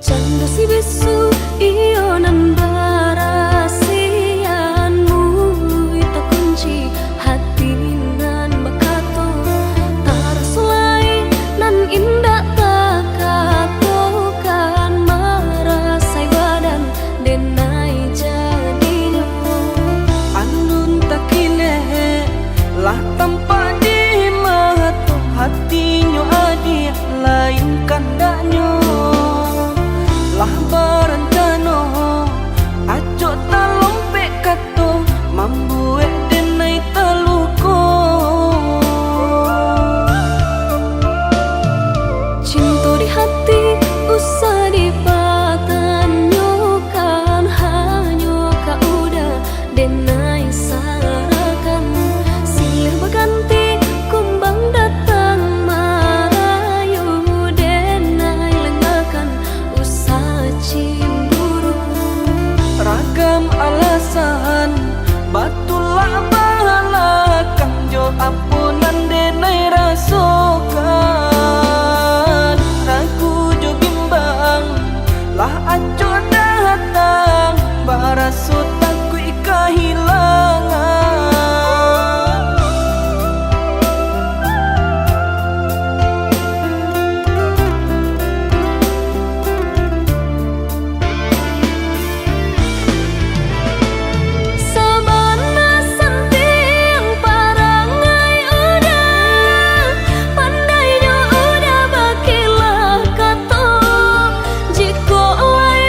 Canda si bisu iyo nan barasianmu ita kunci hati nan bakato tarasulai nan indah takatokan marasai badan denai jadinya andun takine lah tanpa di mata hatinya adi lain kandaknya lah berencana aco talompe kato mambuek denai teluko cinta di hati usah dipatanyokan hanya kaudah denai sarakan silir berganti kumbang datang marayu denai lengakan usah cemburu ragam alasan batulah balakang jo ampunan denai rasokan ragu jo bimbang lah aco datang baraso takui kehilangan sabana senting parangai udah pandainya udah bakilah kato jiko lai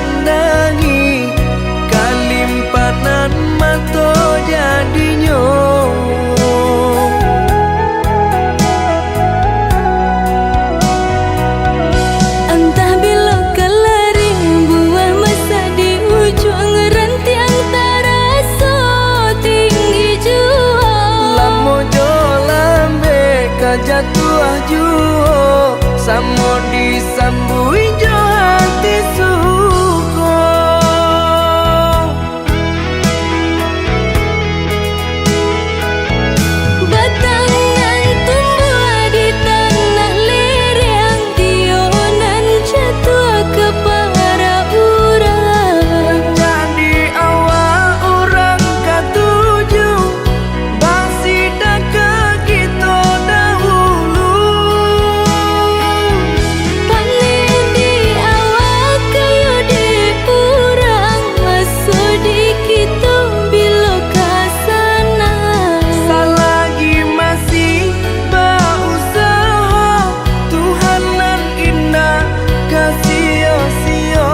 pandangi kalimpanan mato jadinyo. Entah bila kelaring buah masa di ujung rantiang taraso tinggi jua. Lamo jo lambe kajatuah juo samo disambui jo hati suko. Batangan tumbuh di tanah lereng, tionan jatuh ke para urang. Jadi awak orang katuju bangsi dah kita dahulu. Panen di awak kayu di urang, masuk di kita bila kasana. Selagi masih berusaha, Tuhan nan indah kasih-sia.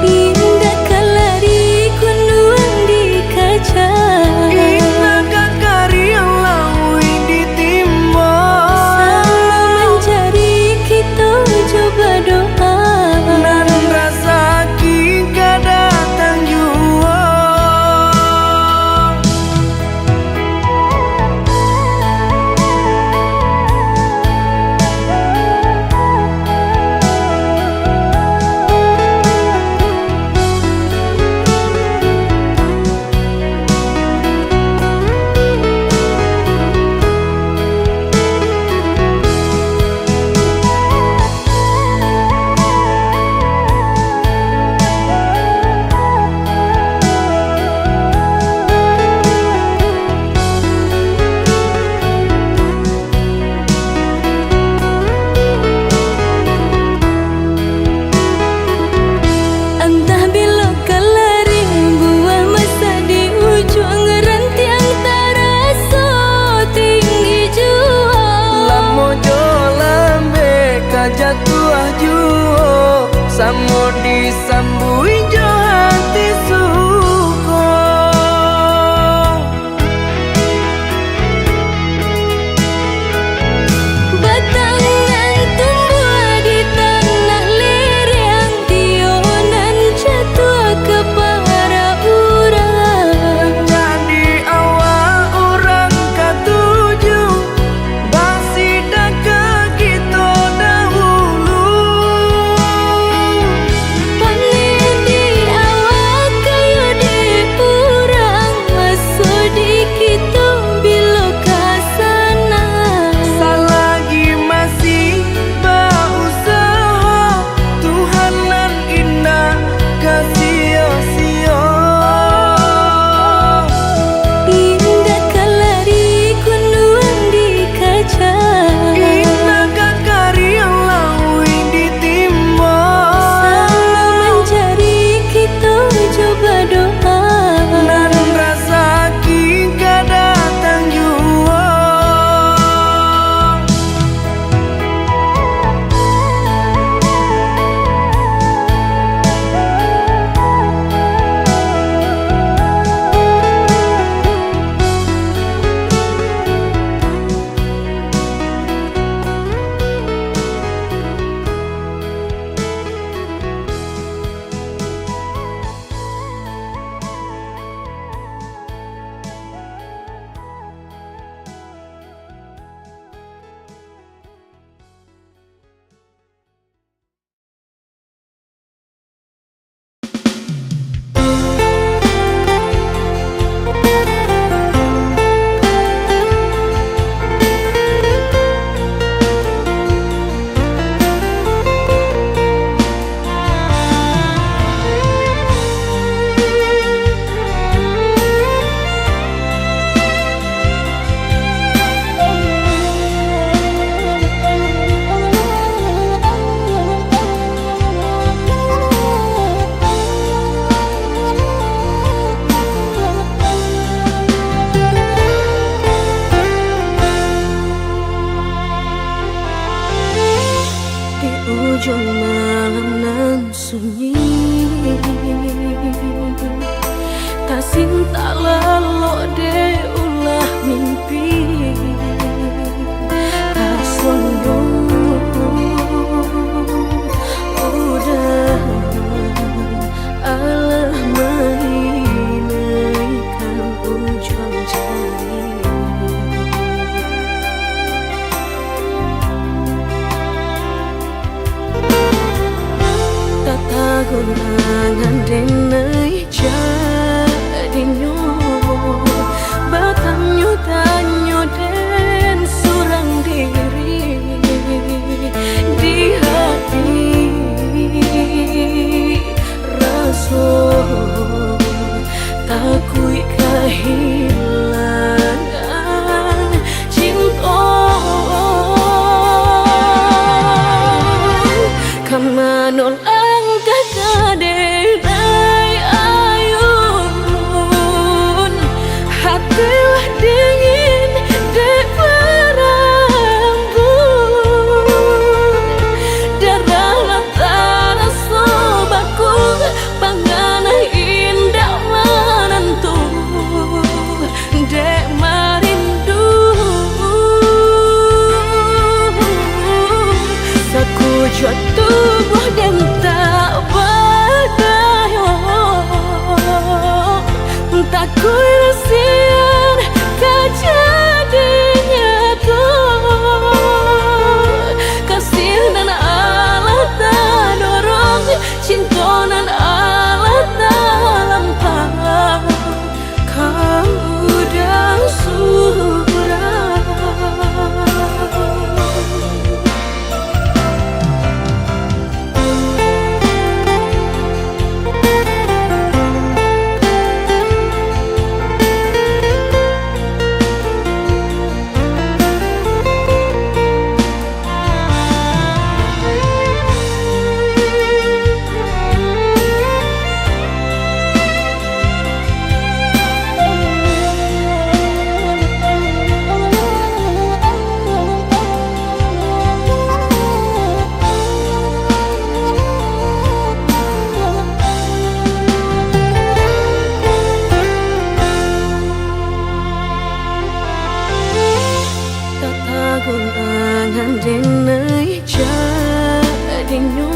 Indah kelari kunduang di kaca, Indah kakari yang laui ditimba. sama mencari kita coba doa. Nan rasa kita datang jua. Entah bila kelaring buah masa di ujung rantiang taraso tinggi jua. Lamo jo lambe kajatuah juo samo disambui jo hati suko. Batangan tumbuh di tanah lereng, tionan jatuh ke para urang. Jadi awak orang katuju bangsi dah kita dahulu. Panen di awak malam nan sunyi, tak sinta lelo de ulah mimpi, tak sombong udah Allah mainkan ujung jari. Gurangan denai jadinya batanyo tanyo den surang diri di hati rasa takui kehilangan cinta kamanol dingin dek berambut darah latara sobaku pangana indah menentu dek marindu sakujud tubuh dan tak berdaya tak kuilasian kejadinya tuh kasih dan Allah tak dorong cinta dan Allah tak lampau kau udah surah. Gurangan denai jadinya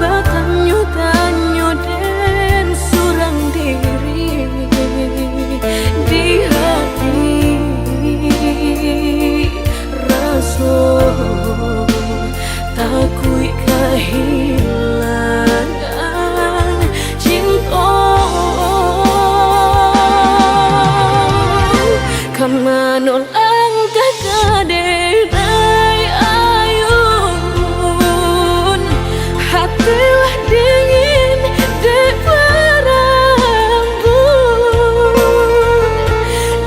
batanyo tanyo den surang diri di hati rasa takui kehilangan cinta kamanol denai ayun hatilah dingin dek berambut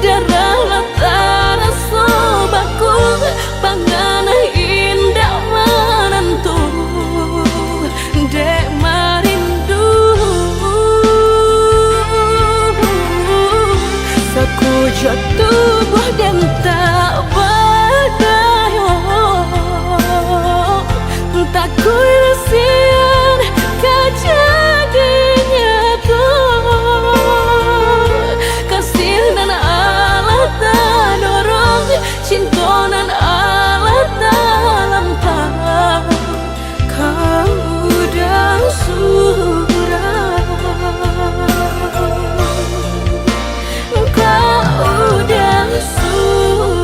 darah latara sobaku pangana indah menentu dek marindu sakujud tubuh dan tak tak kuilasian kejadinya tuh kasih dan Allah tak dorong cinta dan Allah tak lampau kau udah surah kau udah surah.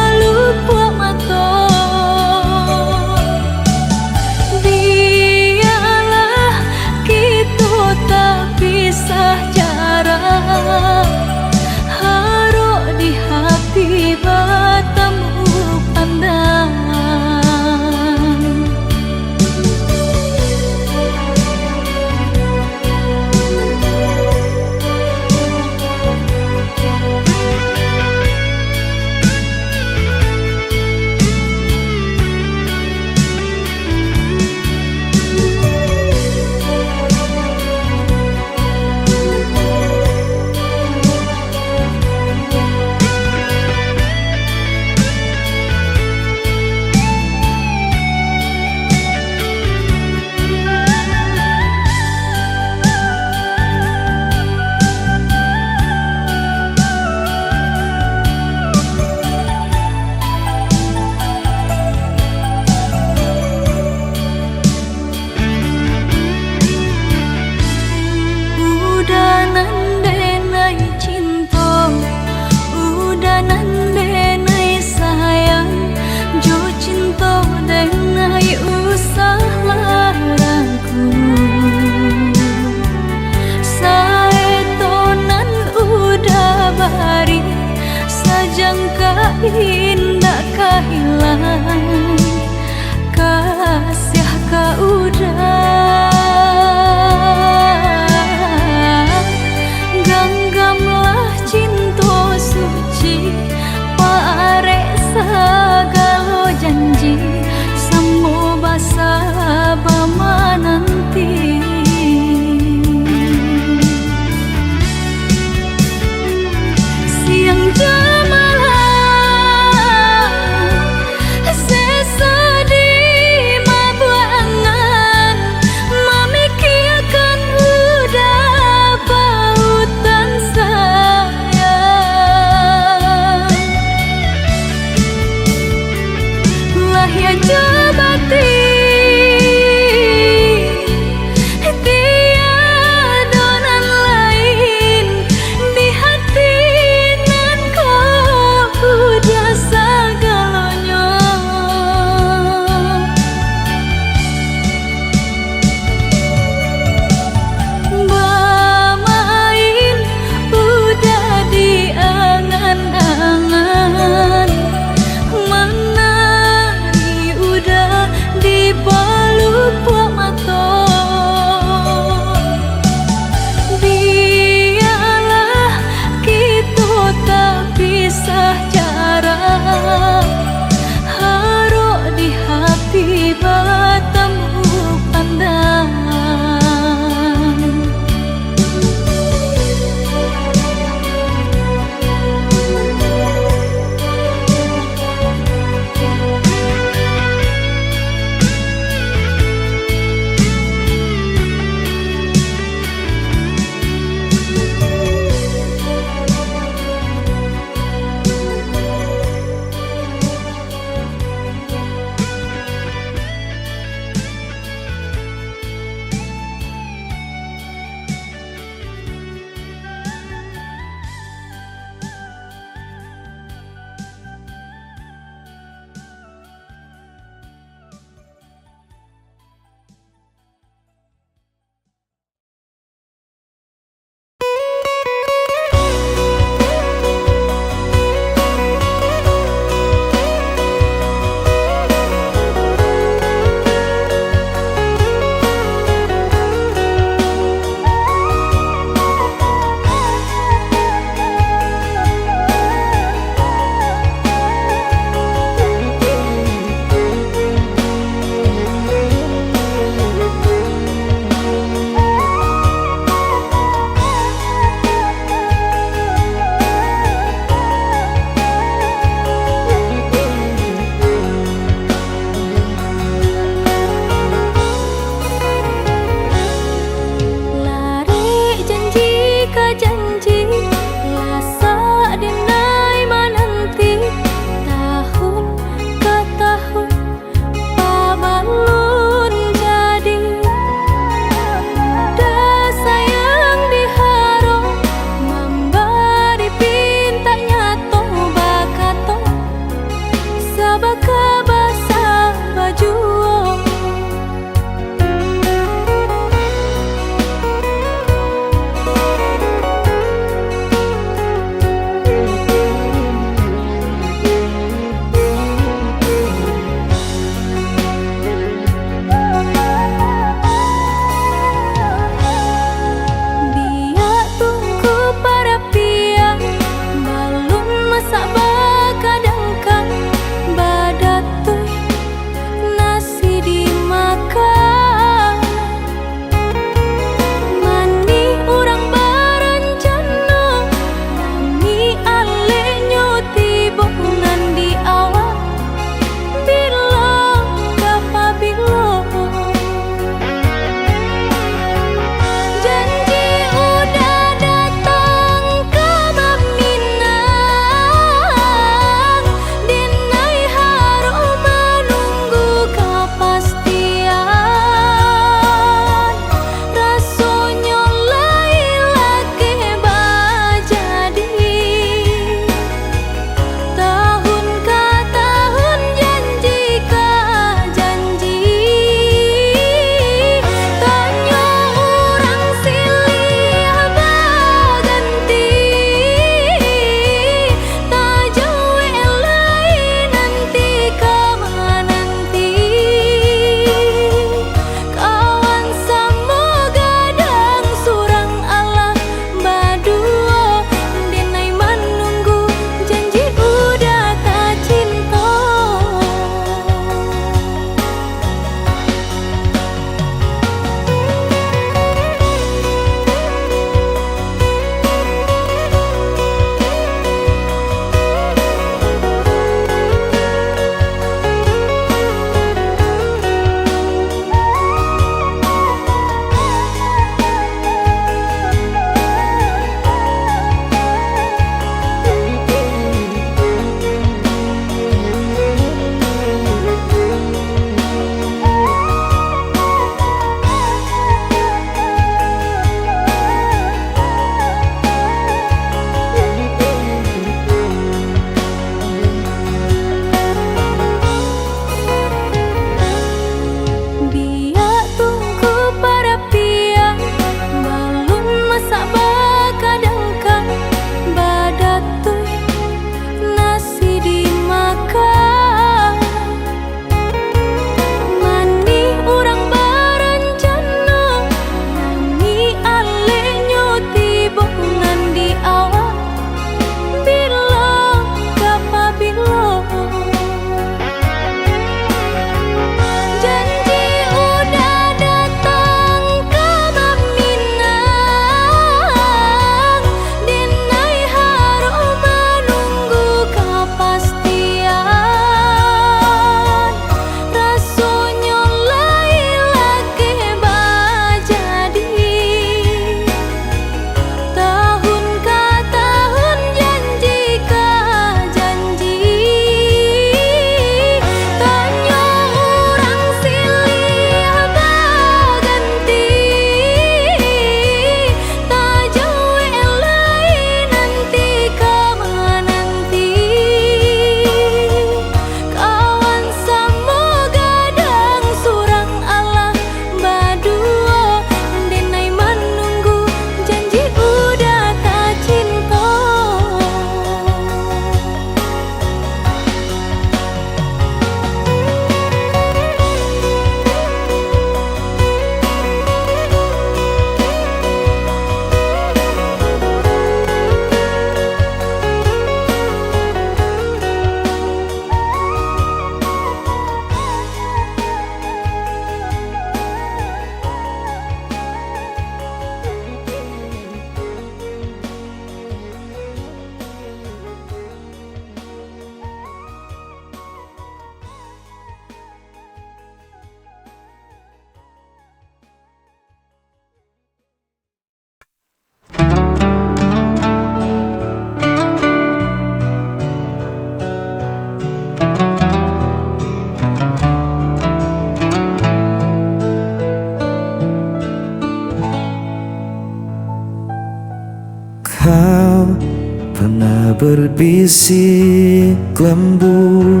berbisik lembut,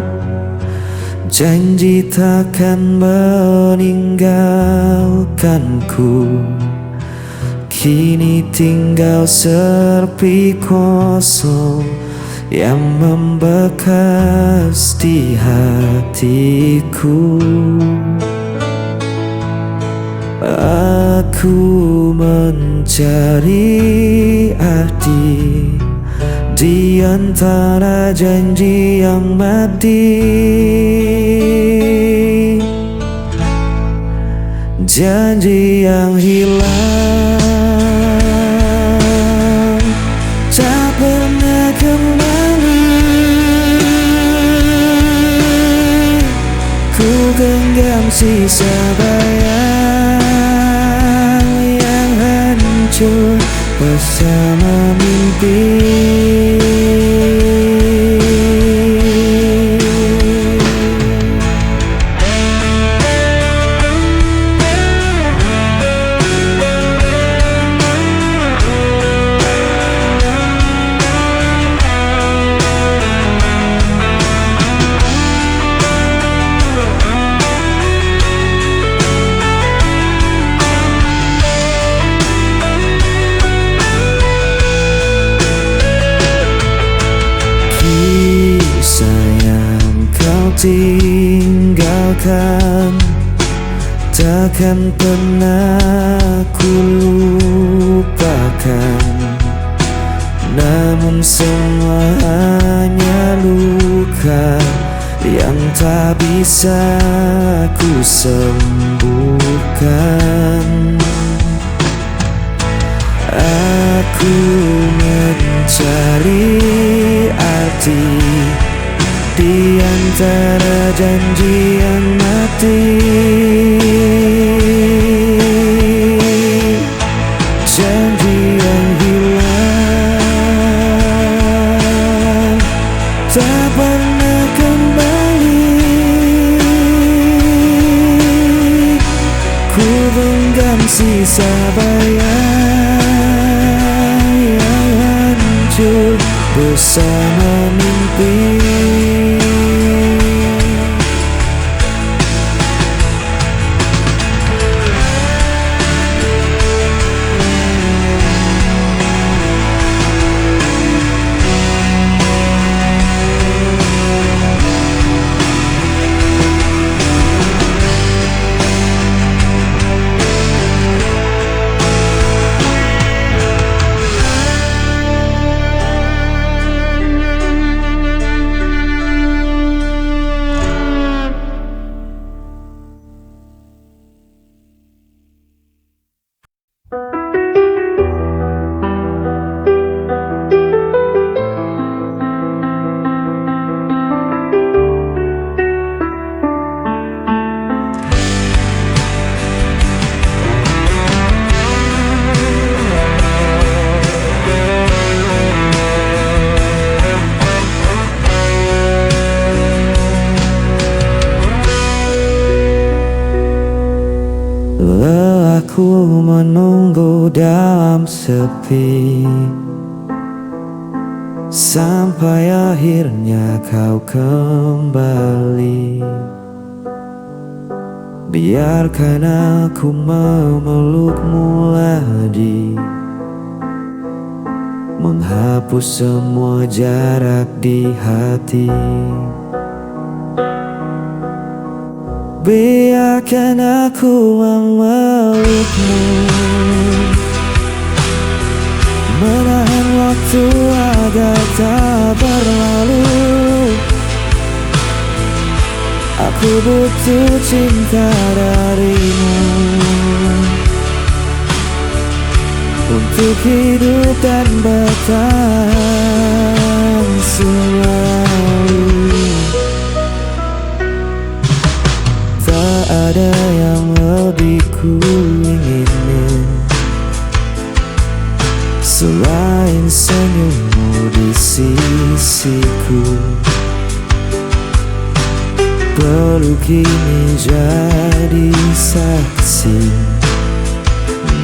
janji takkan meninggalkanku. Kini tinggal sepi kosong yang membekas di hatiku. Aku mencari arti di antara janji yang mati, janji yang hilang tak pernah kembali. Ku genggam sisa bayang yang hancur bersama mimpi. Tinggalkan takkan pernah ku lupakan, namun semua hanya luka yang tak bisa ku sembuhkan. Aku mencari arti di antara janji yang mati, janji yang hilang tak pernah kembali. Ku genggam sisa bayang yang hancur bersama mimpi. Aku menunggu dalam sepi sampai akhirnya kau kembali. Biarkan aku memelukmu lagi, menghapus semua jarak di hati. Biarkan aku memelukmu, menahan waktu agar tak berlalu. Aku butuh cinta darimu untuk hidup dan bertahan selalu. Tak ada yang lebih ku inginin selain senyummu di sisiku. Peluk ini jadi saksi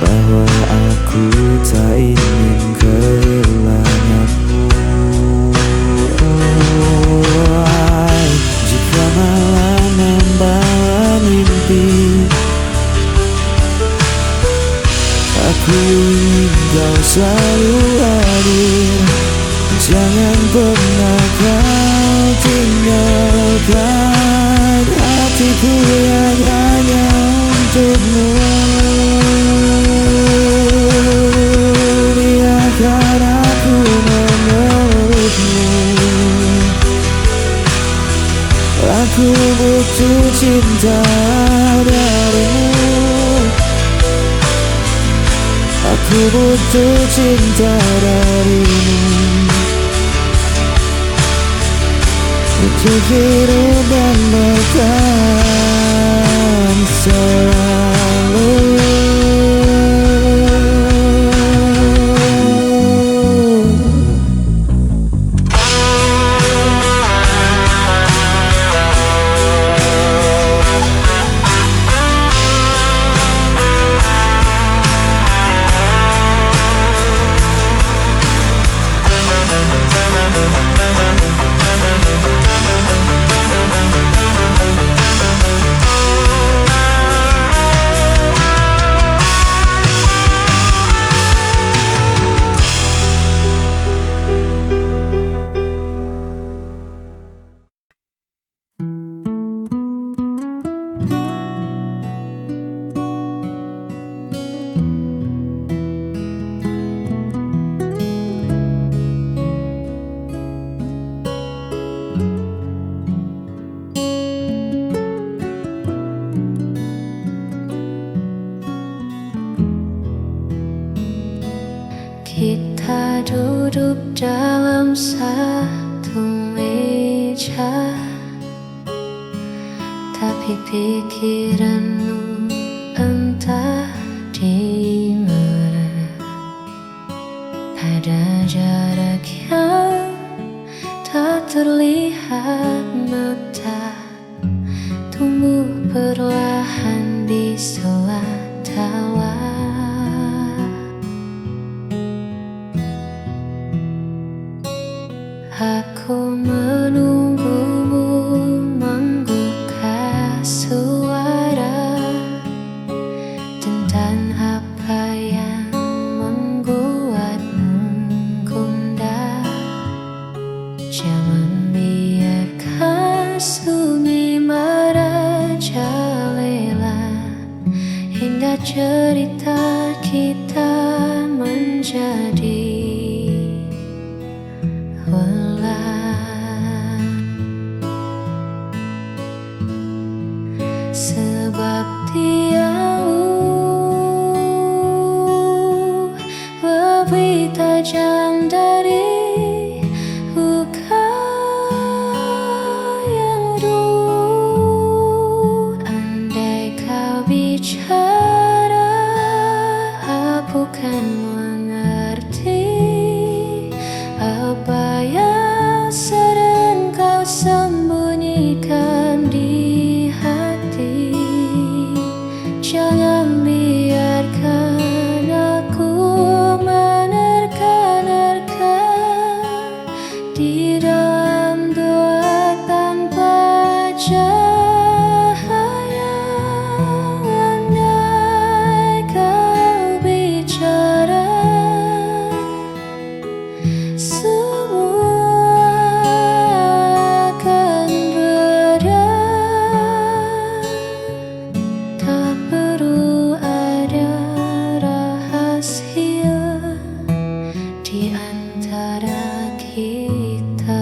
bahwa aku tak ingin kehilanganmu. Ku ingin kau selalu hadir, jangan pernah kau tinggalkan hatiku yang hanya untukmu. Biarkan aku memelukmu, aku butuh cinta darimu. Aku butuh cinta darimu untuk hidup dan bahkan selalu. Kita duduk dalam satu meja, tapi pikiranmu entah di mana. Ada jarak yang tak terlihat mata, tumbuh perlahan di sela tawa. Aku menunggumu menggugah suara tentang apa yang membuatmu gundah. Jangan biarkan sunyi merajalela hingga cerita kita menjadi sebab dia lebih tajam dari luka yang dulu. Andai kau bicara, aku kan mengerti apa yang sedang kau sembunyikan di hati. Jangan biarkan aku menerka-nerka di dalam doa tanpa cahaya. Andai kau bicara, di antara kita.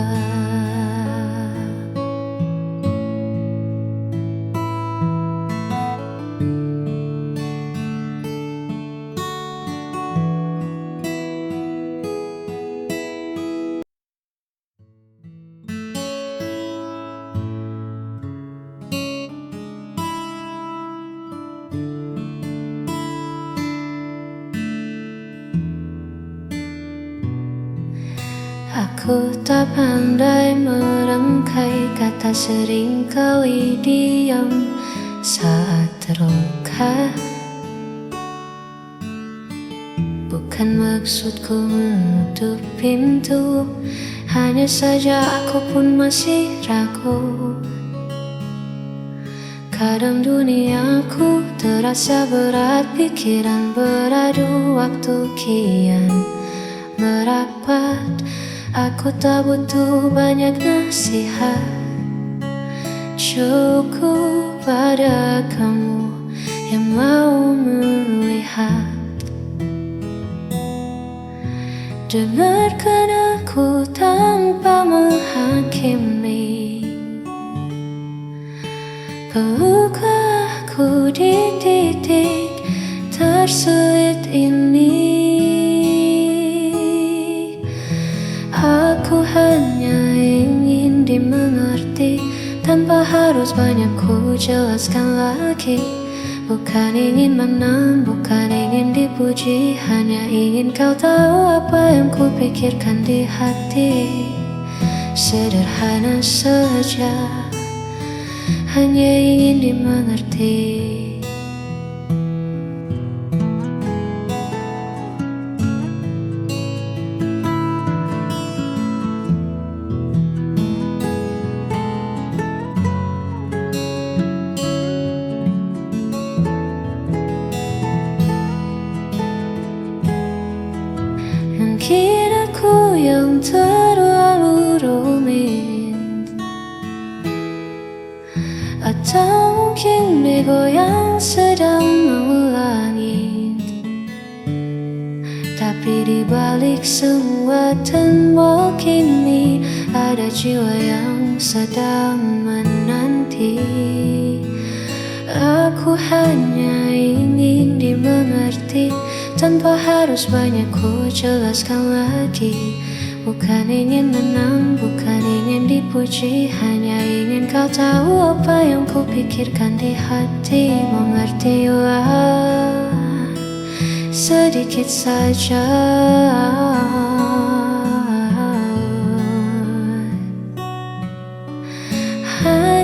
Aku tak pandai merangkai kata, seringkali diam saat terluka. Bukan maksudku menutup pintu, hanya saja aku pun masih ragu. Terkadang duniaku terasa berat, pikiran beradu, waktu kian merapat. Aku tak butuh banyak nasihat, cukup pada kamu yang mau melihat. Dengarkan aku tanpa menghakimi, peluk aku di titik tersulit ini. Aku hanya ingin dimengerti, tanpa harus banyak ku jelaskan lagi. Bukan ingin menang, bukan ingin dipuji, hanya ingin kau tahu apa yang ku pikirkan di hati. Sederhana saja, hanya ingin dimengerti. Mungkin aku yang terlalu rumit, atau mungkin ego yang sedang mengulangi. Tapi di balik semua tembok ini ada jiwa yang sedang menanti. Aku hanya ingin dimengerti, tanpa harus banyak ku jelaskan lagi. Bukan ingin menang, bukan ingin dipuji, hanya ingin kau tahu apa yang ku pikirkan di hati. Mengertilah sedikit saja, hanya